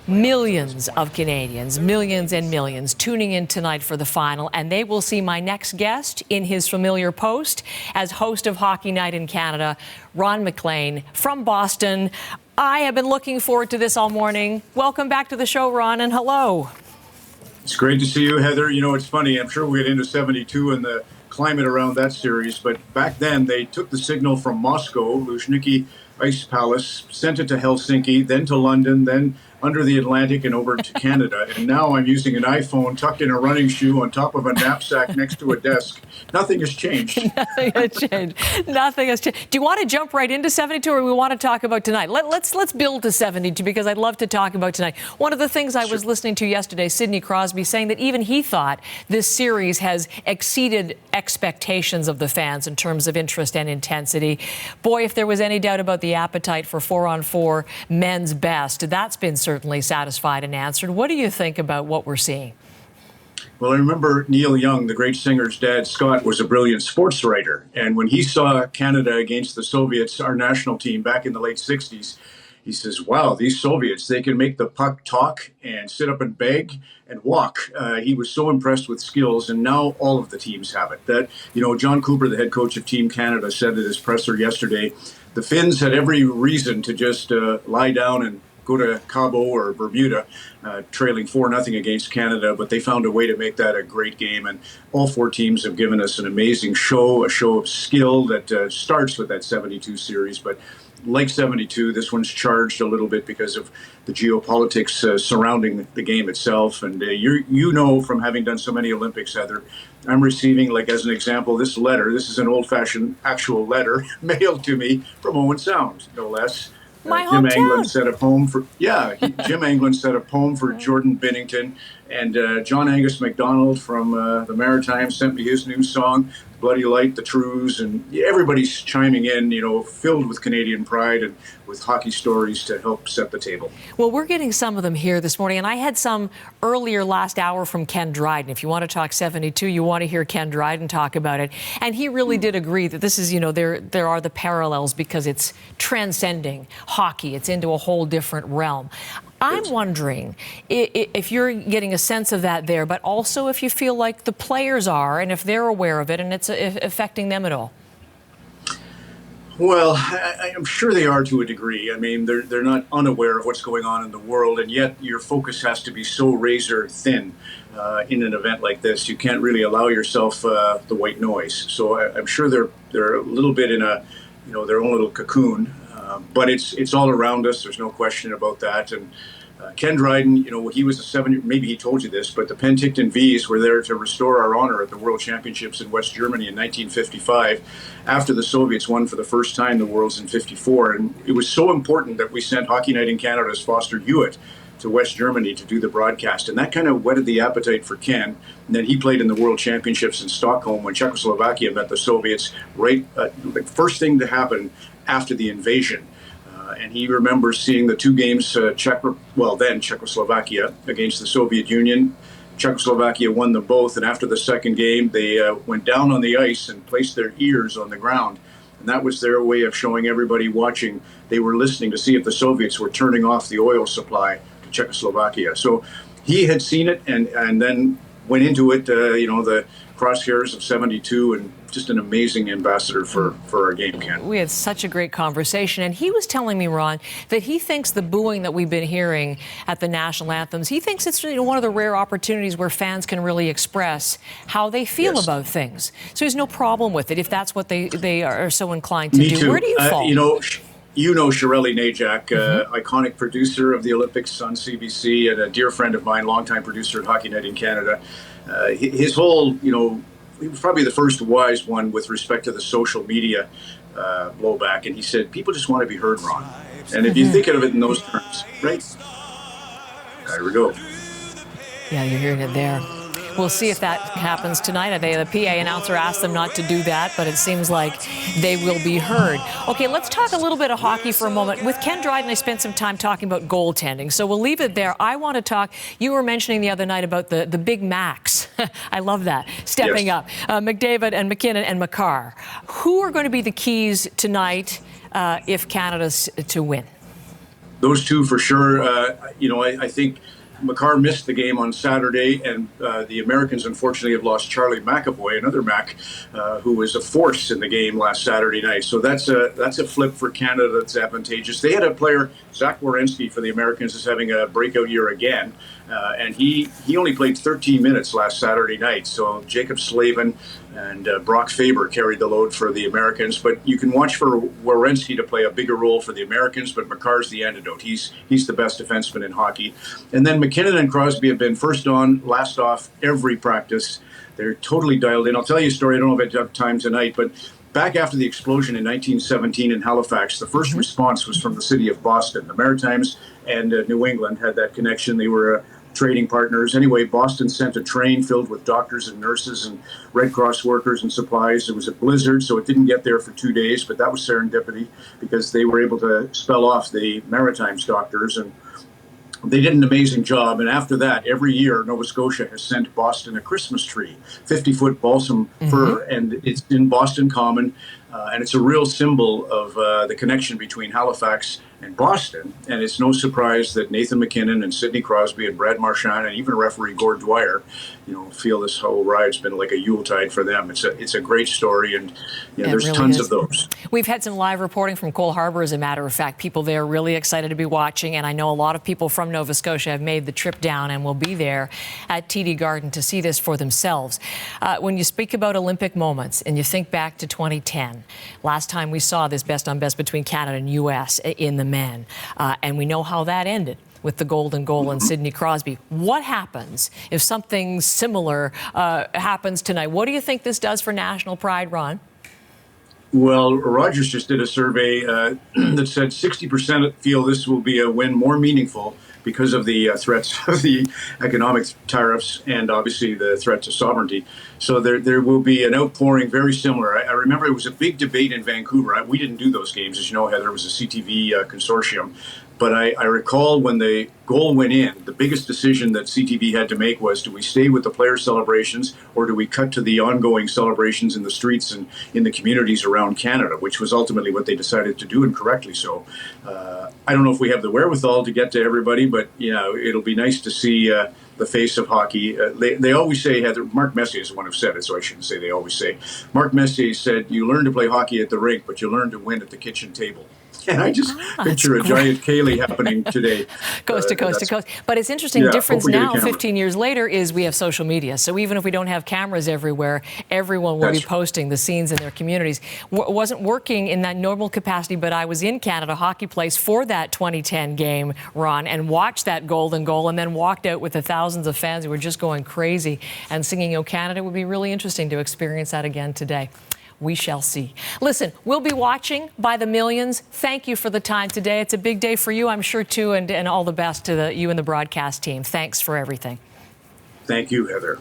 Millions of Canadians, millions and millions, tuning in tonight for the final, and they will see my next guest in his familiar post as host of Hockey Night in Canada, Ron MacLean from Boston. I have been looking forward to this all morning. Welcome back to the show, Ron, and hello. It's great to see you, Heather. You know, it's funny. I'm sure we'll get into 72 and the climate around that series, but back then they took the signal from Moscow, Luzhniki Ice Palace, sent it to Helsinki, then to London, then under the Atlantic and over to Canada. And now I'm using an iPhone tucked in a running shoe on top of a knapsack next to a desk. Nothing has changed. Nothing has changed. Nothing has changed. Do you want to jump right into 72, or we want to talk about tonight? Let's build to 72, because I'd love to talk about tonight. One of the things I was listening to yesterday, Sidney Crosby saying that even he thought this series has exceeded expectations of the fans in terms of interest and intensity. Boy, if there was any doubt about the appetite for 4-on-4 men's best, that's been certainly satisfied and answered. What do you think about what we're seeing? Well, I remember Neil Young, the great singer's dad, Scott, was a brilliant sports writer. And when he saw Canada against the Soviets, our national team, back in the late 60s, he says, wow, these Soviets, they can make the puck talk and sit up and beg and walk. He was so impressed with skills, and now all of the teams have it. That, you know, John Cooper, the head coach of Team Canada, said at his presser yesterday, the Finns had every reason to just lie down and go to Cabo or Bermuda, trailing 4-0 against Canada, but they found a way to make that a great game. And all four teams have given us an amazing show, a show of skill that starts with that 72 series. But like 72, this one's charged a little bit because of the geopolitics surrounding the game itself. And you know, from having done so many Olympics, Heather, I'm receiving, like as an example, this letter. This is an old-fashioned actual letter mailed to me from Owen Sound, no less. Jim Anglin set a poem for Jim Anglin set a poem for Jordan Binnington, and John Angus MacDonald from the Maritimes sent me his new song, Bloody Light, the Trues, and everybody's chiming in, you know, filled with Canadian pride and with hockey stories to help set the table. Well, we're getting some of them here this morning, and I had some earlier last hour from Ken Dryden. If you want to talk 72, you want to hear Ken Dryden talk about it. And he really did agree that this is, you know, there are the parallels because it's transcending hockey. It's into a whole different realm. I'm wondering if you're getting a sense of that there, but also if you feel like the players are, and if they're aware of it and it's affecting them at all. Well, I'm sure they are to a degree. I mean, they're not unaware of what's going on in the world, and yet your focus has to be so razor thin in an event like this. You can't really allow yourself the white noise. So I'm sure they're a little bit in a, you know, their own little cocoon. But it's all around us. There's no question about that. And Ken Dryden, you know, he was maybe he told you this, but the Penticton V's were there to restore our honor at the World Championships in West Germany in 1955, after the Soviets won for the first time the Worlds in '54. And it was so important that we sent Hockey Night in Canada's Foster Hewitt to West Germany to do the broadcast. And that kind of whetted the appetite for Ken. And then he played in the World Championships in Stockholm when Czechoslovakia met the Soviets, right, the first thing to happen after the invasion. And he remembers seeing the two games, then Czechoslovakia against the Soviet Union. Czechoslovakia won them both, and after the second game, they went down on the ice and placed their ears on the ground. And that was their way of showing everybody watching. They were listening to see if the Soviets were turning off the oil supply to Czechoslovakia. So he had seen it and then went into it, you know, the crosshairs of 72, and just an amazing ambassador for our game, Ken. We had such a great conversation, and he was telling me, Ron, that he thinks the booing that we've been hearing at the national anthems, he thinks it's, you know, one of the rare opportunities where fans can really express how they feel about things. So there's no problem with it if that's what they are so inclined to Me do. too. Where do you fall? You know Shirley Najak, iconic producer of the Olympics on CBC, and a dear friend of mine, longtime producer at Hockey Night in Canada. His whole, you know, he was probably the first wise one with respect to the social media blowback. And he said, people just want to be heard, Ron. And if you think of it in those terms, right? There we go. Yeah, you're hearing it there. We'll see if that happens tonight. The PA announcer asked them not to do that, but it seems like they will be heard. Okay, let's talk a little bit of hockey for a moment. With Ken Dryden, I spent some time talking about goaltending, so we'll leave it there. I want to talk, you were mentioning the other night about the Big Macs. I love that, stepping up. McDavid and McKinnon and Makar. Who are going to be the keys tonight if Canada's to win? those two for sure. I think Makar missed the game on Saturday, and the Americans unfortunately have lost Charlie McAvoy, another Mac, who was a force in the game last Saturday night. So that's a flip for Canada that's advantageous. They had a player, Zach Werenski, for the Americans, is having a breakout year again, and he only played 13 minutes last Saturday night. So Jacob Slavin and Brock Faber carried the load for the Americans. But you can watch for Werenski to play a bigger role for the Americans, but Makar's the antidote. He's the best defenseman in hockey. And then McKinnon and Crosby have been first on, last off every practice. They're totally dialed in. I'll tell you a story. I don't know if I have time tonight, but back after the explosion in 1917 in Halifax, the first response was from the city of Boston. The Maritimes and New England had that connection. They were trading partners. Anyway, Boston sent a train filled with doctors and nurses and Red Cross workers and supplies. It was a blizzard, so it didn't get there for 2 days, but that was serendipity because they were able to spell off the Maritimes doctors, and they did an amazing job. And after that, every year, Nova Scotia has sent Boston a Christmas tree, 50-foot balsam fir, and it's in Boston Common. And it's a real symbol of the connection between Halifax and Boston. And it's no surprise that Nathan MacKinnon and Sidney Crosby and Brad Marchand and even referee Gord Dwyer, feel this whole ride's been like a Yuletide for them. It's a great story, and there's really tons of those. We've had some live reporting from Cole Harbour, as a matter of fact. People there are really excited to be watching, and I know a lot of people from Nova Scotia have made the trip down and will be there at TD Garden to see this for themselves. When you speak about Olympic moments and you think back to 2010, last time we saw this best-on-best between Canada and U.S. in the men, and we know how that ended with the golden goal and Sidney Crosby. What happens if something similar happens tonight? What do you think this does for national pride, Ron? Well, Rogers just did a survey that said 60% feel this will be a win more meaningful because of the threats of the economic tariffs and obviously the threat to sovereignty. So there will be an outpouring very similar. I remember it was a big debate in Vancouver. We didn't do those games. As you know, Heather, it was a CTV consortium. But I recall when the goal went in, the biggest decision that CTV had to make was, do we stay with the player celebrations or do we cut to the ongoing celebrations in the streets and in the communities around Canada, which was ultimately what they decided to do, and correctly so. I don't know if we have the wherewithal to get to everybody, but it'll be nice to see the face of hockey. They always say, Heather, Mark Messier is the one who said it, so I shouldn't say they always say. Mark Messier said, you learn to play hockey at the rink, but you learn to win at the kitchen table. And I just picture a giant Kaylee happening today. Coast to coast to coast. But it's interesting, difference now, 15 years later, is we have social media. So even if we don't have cameras everywhere, everyone will be posting the scenes in their communities. Wasn't working in that normal capacity, but I was in Canada Hockey Place for that 2010 game, Ron, and watched that golden goal and then walked out with the thousands of fans who were just going crazy and singing "O Canada." It would be really interesting to experience that again today. We shall see. Listen, we'll be watching by the millions. Thank you for the time today. It's a big day for you, I'm sure, too, and all the best to you and the broadcast team. Thanks for everything. Thank you, Heather.